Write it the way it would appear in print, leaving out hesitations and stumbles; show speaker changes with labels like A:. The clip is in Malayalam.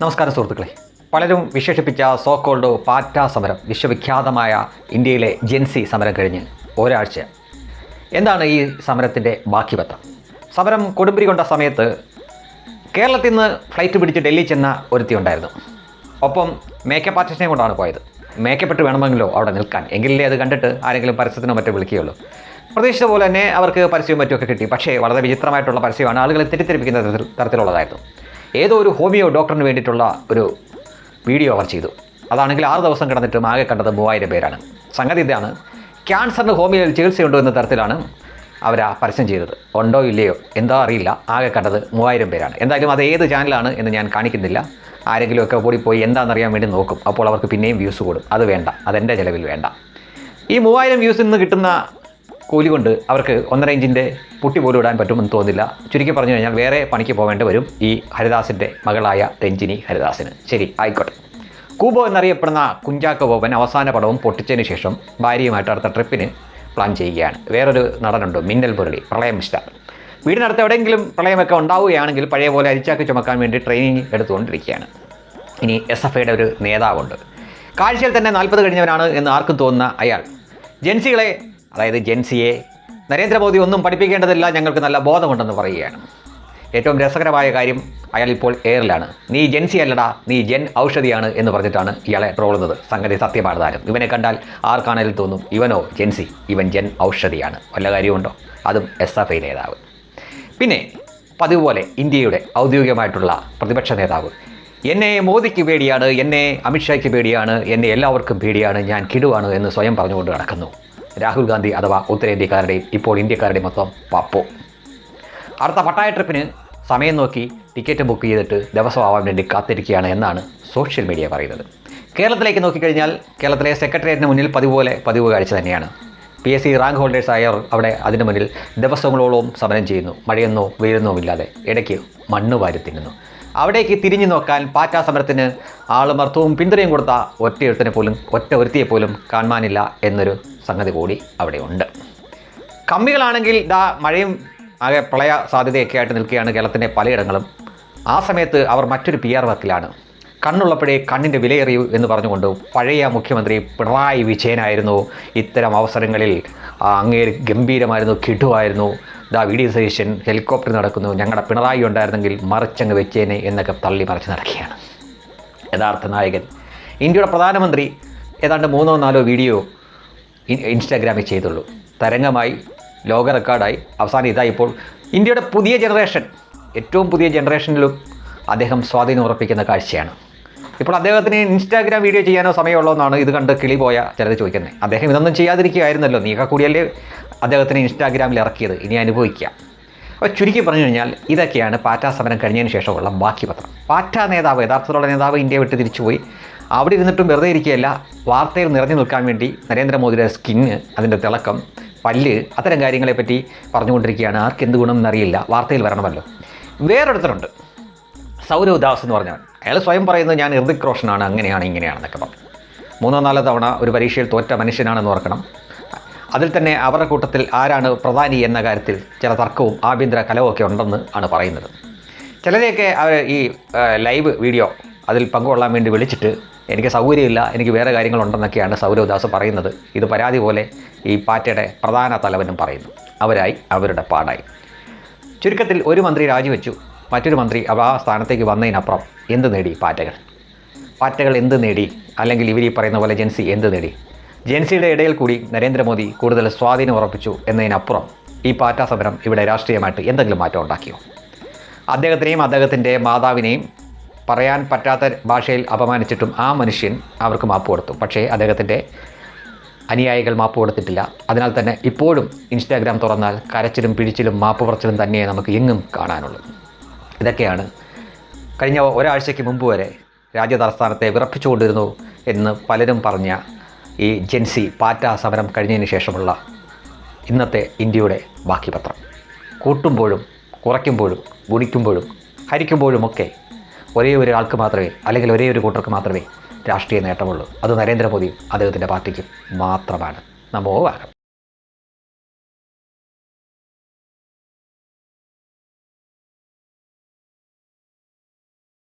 A: നമസ്കാരം സുഹൃത്തുക്കളെ. പലരും വിശേഷിപ്പിച്ച സോ കോൾഡ് പാറ്റ സമരം, വിശ്വവിഖ്യാതമായ ഇന്ത്യയിലെ ജെൻസി സമരം കഴിഞ്ഞ് ഒരാഴ്ച. എന്താണ് ഈ സമരത്തിൻ്റെ ബാക്കി പത്രം? സമരം കൊടുമ്പിരി കൊണ്ട സമയത്ത് കേരളത്തിൽ നിന്ന് ഫ്ലൈറ്റ് പിടിച്ച് ഡൽഹി ചെന്ന ഒരുത്തി ഉണ്ടായിരുന്നു. ഒപ്പം മേക്കപ്പ് ആർട്ടിസ്റ്റിനെ കൊണ്ടാണ് പോയത്. മേക്കപ്പെട്ട് വേണമെങ്കിലോ അവിടെ നിൽക്കാൻ, എങ്കിലേ അത് കണ്ടിട്ട് ആരെങ്കിലും പരസ്യത്തിനോ മറ്റോ വിളിക്കുകയുള്ളൂ. പ്രതീക്ഷിച്ച പോലെ തന്നെ അവർക്ക് പരസ്യവും മറ്റുമൊക്കെ കിട്ടി. പക്ഷേ വളരെ വിചിത്രമായിട്ടുള്ള പരസ്യമാണ്, ആളുകളെ തെറ്റിദ്ധരിപ്പിക്കുന്ന തരത്തിലുള്ളതായിരുന്നു. ഏതോ ഒരു ഹോമിയോ ഡോക്ടറിന് വേണ്ടിയിട്ടുള്ള ഒരു വീഡിയോ അവർ ചെയ്തു. അതാണെങ്കിൽ 6 ദിവസം കിടന്നിട്ടും ആകെ കണ്ടത് 3000 പേരാണ്. സംഗതി ഇതാണ്, ക്യാൻസറിന് ഹോമിയോയിൽ ചികിത്സയുണ്ടോ എന്ന തരത്തിലാണ് അവർ ആ പരസ്യം ചെയ്തത്. ഉണ്ടോ ഇല്ലയോ എന്താ അറിയില്ല, ആകെ കണ്ടത് 3000 പേരാണ്. എന്തായാലും അത് ഏത് ചാനലാണ് എന്ന് ഞാൻ കാണിക്കുന്നില്ല. ആരെങ്കിലുമൊക്കെ ഓടിപ്പോയി എന്താണെന്നറിയാൻ വേണ്ടി നോക്കും. അപ്പോൾ അവർക്ക് പിന്നെയും വ്യൂസ് കൂടും. അത് വേണ്ട, അതെൻ്റെ ചിലവിൽ വേണ്ട. ഈ 3000 വ്യൂസിൽ നിന്ന് കിട്ടുന്ന കൂലി കൊണ്ട് അവർക്ക് 1.5 ഇഞ്ചിൻ്റെ പുട്ടി പോലും ഇടാൻ പറ്റുമെന്ന് തോന്നില്ല. ചുരുക്കി പറഞ്ഞു കഴിഞ്ഞാൽ വേറെ പണിക്ക് പോകേണ്ടി വരും ഈ ഹരിദാസിൻ്റെ മകളായ രഞ്ജിനി ഹരിദാസിന്. ശരി, ആയിക്കോട്ടെ. കൂബോ എന്നറിയപ്പെടുന്ന കുഞ്ചാക്കോ ബോബൻ അവസാന പടവും പൊട്ടിച്ചതിന് ശേഷം ഭാര്യയുമായിട്ട് അടുത്ത ട്രിപ്പിന് പ്ലാൻ ചെയ്യുകയാണ്. വേറൊരു നടനുണ്ട്, മിന്നൽ മുരളി, പ്രളയം സ്റ്റാർ. വീടിനടുത്ത് എവിടെയെങ്കിലും പ്രളയമൊക്കെ ഉണ്ടാവുകയാണെങ്കിൽ പഴയ പോലെ അരിച്ചാക്കി ചുമക്കാൻ വേണ്ടി ട്രെയിനിങ് എടുത്തുകൊണ്ടിരിക്കുകയാണ്. ഇനി SFIയുടെ ഒരു നേതാവുണ്ട്. കാഴ്ചയിൽ തന്നെ 40 കഴിഞ്ഞവനാണ് എന്ന് ആർക്കും തോന്നുന്ന അയാൾ ജെൻസികളെ, അതായത് ജെൻസിയെ, നരേന്ദ്രമോദി ഒന്നും പഠിപ്പിക്കേണ്ടതില്ല, ഞങ്ങൾക്ക് നല്ല ബോധമുണ്ടെന്ന് പറയുകയാണ്. ഏറ്റവും രസകരമായ കാര്യം, അയാൾ ഇപ്പോൾ എയറിലാണ്. നീ ജെൻസി അല്ലടാ, നീ ജെൻ ഔഷധിയാണ് എന്ന് പറഞ്ഞിട്ടാണ് ഇയാളെ ട്രോളുന്നത്. സംഗതി സത്യമാണ് താനും. ഇവനെ കണ്ടാൽ ആർക്കാണേലും തോന്നും ഇവനോ ജെൻസി, ഇവൻ ജെൻ ഔഷധിയാണ്. വല്ല കാര്യമുണ്ടോ? അതും SFI നേതാവ്. പിന്നെ പതിവ് പോലെ ഇന്ത്യയുടെ ഔദ്യോഗികമായിട്ടുള്ള പ്രതിപക്ഷ നേതാവ്, എന്നെ മോദിക്ക് പേടിയാണ്, എന്നെ അമിത്ഷായ്ക്ക് പേടിയാണ്, എന്നെ എല്ലാവർക്കും പേടിയാണ്, ഞാൻ കിടുവാണ് എന്ന് സ്വയം പറഞ്ഞുകൊണ്ട് നടക്കുന്നു. രാഹുൽ ഗാന്ധി അഥവാ ഉത്തരേന്ത്യക്കാരുടെയും ഇപ്പോൾ ഇന്ത്യക്കാരുടെയും മൊത്തം പപ്പോ. അടുത്ത പട്ടായ ട്രിപ്പിന് സമയം നോക്കി ടിക്കറ്റ് ബുക്ക് ചെയ്തിട്ട് ദിവസം ആവാൻ വേണ്ടി കാത്തിരിക്കുകയാണ് എന്നാണ് സോഷ്യൽ മീഡിയ പറയുന്നത്. കേരളത്തിലേക്ക് നോക്കിക്കഴിഞ്ഞാൽ കേരളത്തിലെ സെക്രട്ടേറിയറ്റിന് മുന്നിൽ പതിവ് കാഴ്ച തന്നെയാണ്. PSC റാങ്ക് ഹോൾഡേഴ്സ് ആയവർ അവിടെ അതിന് മുന്നിൽ ദിവസങ്ങളോളം സമരം ചെയ്യുന്നു. മഴയെന്നോ വെയിലെന്നോ ഇല്ലാതെ ഇടയ്ക്ക് മണ്ണ് വാരി തിന്നുന്നു. അവിടേക്ക് തിരിഞ്ഞു നോക്കാൻ പാറ്റ സമരത്തിന് ആളുമർത്തവും പിന്തുണയും കൊടുത്ത ഒറ്റ ഒരുത്തിയെ പോലും കാണാനില്ല എന്നൊരു സംഗതി കൂടി അവിടെ ഉണ്ട്. കമ്മികളാണെങ്കിൽ മഴയും ആകെ പ്രളയ സാധ്യതയൊക്കെ ആയിട്ട് നിൽക്കുകയാണ് കേരളത്തിൻ്റെ പലയിടങ്ങളും. ആ സമയത്ത് അവർ മറ്റൊരു PR വർക്കിലാണ്. കണ്ണുള്ളപ്പോഴേ കണ്ണിൻ്റെ വിലയേറിയൂ എന്ന് പറഞ്ഞുകൊണ്ട് പഴയ മുഖ്യമന്ത്രി പിണറായി വിജയനായിരുന്നു ഇത്തരം അവസരങ്ങളിൽ അങ്ങേര് ഗംഭീരമായിരുന്നു, കിടുവായിരുന്നു. VD സതീശൻ ഹെലികോപ്റ്റർ നടക്കുന്നു, ഞങ്ങളുടെ പിണറായി ഉണ്ടായിരുന്നെങ്കിൽ മറിച്ചങ്ങ് വെച്ചേനെ എന്നൊക്കെ തള്ളി മറിച്ച് നടക്കുകയാണ് യഥാർത്ഥ നായകൻ. ഇന്ത്യയുടെ പ്രധാനമന്ത്രി ഏതാണ്ട് 3-4 വീഡിയോ ഇൻസ്റ്റാഗ്രാമിൽ ചെയ്തുള്ളൂ. തരംഗമായി, ലോക റെക്കോർഡായി. അവസാനം ഇതായിപ്പോൾ ഇന്ത്യയുടെ പുതിയ ജനറേഷൻ, ഏറ്റവും പുതിയ ജനറേഷനിലും അദ്ദേഹം സ്വാധീനം ഉറപ്പിക്കുന്ന കാഴ്ചയാണ്. ഇപ്പോൾ അദ്ദേഹത്തിന് ഇൻസ്റ്റാഗ്രാം വീഡിയോ ചെയ്യാനോ സമയമുള്ളൂ എന്നാണ് ഇത് കണ്ട് കിളി പോയ ചിലർ ചോദിക്കുന്നത്. അദ്ദേഹം ഇതൊന്നും ചെയ്യാതിരിക്കുകയായിരുന്നല്ലോ, നീക്ക കൂടിയല്ലേ അദ്ദേഹത്തിന് ഇൻസ്റ്റാഗ്രാമിൽ ഇറക്കിയത്, ഇനി അനുഭവിക്കുക. അപ്പോൾ ചുരുക്കി പറഞ്ഞു കഴിഞ്ഞാൽ ഇതൊക്കെയാണ് പാറ്റ സമരം കഴിഞ്ഞതിന് ശേഷമുള്ള ബാക്കി പത്രം. പാറ്റ നേതാവ്, യഥാർത്ഥത്തിലുള്ള നേതാവ് ഇന്ത്യ വിട്ട് തിരിച്ചുപോയി. അവിടെ ഇരുന്നിട്ടും വെറുതെ ഇരിക്കുകയല്ല, വാർത്തയിൽ നിറഞ്ഞു നിൽക്കാൻ വേണ്ടി നരേന്ദ്രമോദിയുടെ സ്കിന്ന്, അതിൻ്റെ തിളക്കം, പല്ല്, അത്തരം കാര്യങ്ങളെപ്പറ്റി പറഞ്ഞുകൊണ്ടിരിക്കുകയാണ്. ആർക്കെന്ത് ഗുണം എന്നറിയില്ല, വാർത്തയിൽ വരണമല്ലോ. വേറൊരുത്തരുണ്ട്, സൗരവ് ദാസ് എന്ന് പറഞ്ഞവൻ. അയാൾ സ്വയം പറയുന്നത് ഞാൻ ഹൃതിക് റോഷനാണ്, അങ്ങനെയാണ് ഇങ്ങനെയാണെന്നൊക്കെ പറഞ്ഞു. 3-4 തവണ ഒരു പരീക്ഷയിൽ തോറ്റ മനുഷ്യനാണെന്ന് ഓർക്കണം. അതിൽ തന്നെ അവരുടെ കൂട്ടത്തിൽ ആരാണ് പ്രധാനി എന്ന കാര്യത്തിൽ ചില തർക്കവും ആഭ്യന്തര കലവൊക്കെ ഉണ്ടെന്ന് ആണ് പറയുന്നത്. ചിലരെയൊക്കെ ഈ ലൈവ് വീഡിയോ അതിൽ പങ്കുകൊള്ളാൻ വേണ്ടി വിളിച്ചിട്ട് എനിക്ക് സൗകര്യമില്ല, എനിക്ക് വേറെ കാര്യങ്ങളുണ്ടെന്നൊക്കെയാണ് സൗരവ് ദാസ് പറയുന്നത്. ഇത് പരാതി പോലെ ഈ പാറ്റയുടെ പ്രധാന തലവനും പറയുന്നു. അവരായി അവരുടെ പാടായി. ചുരുക്കത്തിൽ ഒരു മന്ത്രി രാജിവെച്ചു, മറ്റൊരു മന്ത്രി ആ സ്ഥാനത്തേക്ക് വന്നതിനപ്പുറം എന്ത് നേടി പാറ്റകൾ എന്ത് നേടി? അല്ലെങ്കിൽ ഇവർ ഈ പറയുന്ന പോലെ ജെൻസി എന്ത് നേടി? ജെൻസിയുടെ ഇടയിൽ കൂടി നരേന്ദ്രമോദി കൂടുതൽ സ്വാധീനം ഉറപ്പിച്ചു എന്നതിനപ്പുറം ഈ പാറ്റ സമരം ഇവിടെ രാഷ്ട്രീയമായിട്ട് എന്തെങ്കിലും മാറ്റം ഉണ്ടാക്കിയോ? അദ്ദേഹത്തിനെയും അദ്ദേഹത്തിൻ്റെ മാതാവിനെയും പറയാൻ പറ്റാത്ത ഭാഷയിൽ അപമാനിച്ചിട്ടും ആ മനുഷ്യൻ അവർക്ക് മാപ്പ് കൊടുത്തു. പക്ഷേ അദ്ദേഹത്തിൻ്റെ അനുയായികൾ മാപ്പ് കൊടുത്തിട്ടില്ല. അതിനാൽ തന്നെ ഇപ്പോഴും ഇൻസ്റ്റാഗ്രാം തുറന്നാൽ കരച്ചിലും പിഴിച്ചിലും മാപ്പ് പറച്ചിലും തന്നെ നമുക്ക് എങ്ങും കാണാനുള്ളൂ. ഇതൊക്കെയാണ് കഴിഞ്ഞ ഒരാഴ്ചയ്ക്ക് മുമ്പ് വരെ രാജ്യതലസ്ഥാനത്തെ വിറപ്പിച്ചുകൊണ്ടിരുന്നു എന്ന് പലരും പറഞ്ഞ ഈ ജെൻസി പാറ്റ സമരം കഴിഞ്ഞതിന് ശേഷമുള്ള ഇന്നത്തെ ഇന്ത്യയുടെ ബാക്കി പത്രം. കൂട്ടുമ്പോഴും കുറയ്ക്കുമ്പോഴും ഗുണിക്കുമ്പോഴും ഹരിക്കുമ്പോഴുമൊക്കെ ഒരേ ഒരു ആൾക്ക് മാത്രമേ, അല്ലെങ്കിൽ ഒരേ ഒരു കൂട്ടർക്ക് മാത്രമേ രാഷ്ട്രീയ നേട്ടമുള്ളൂ. അത് നരേന്ദ്രമോദിയും അദ്ദേഹത്തിൻ്റെ പാർട്ടിക്കും മാത്രമാണ്. നമോ വാരം.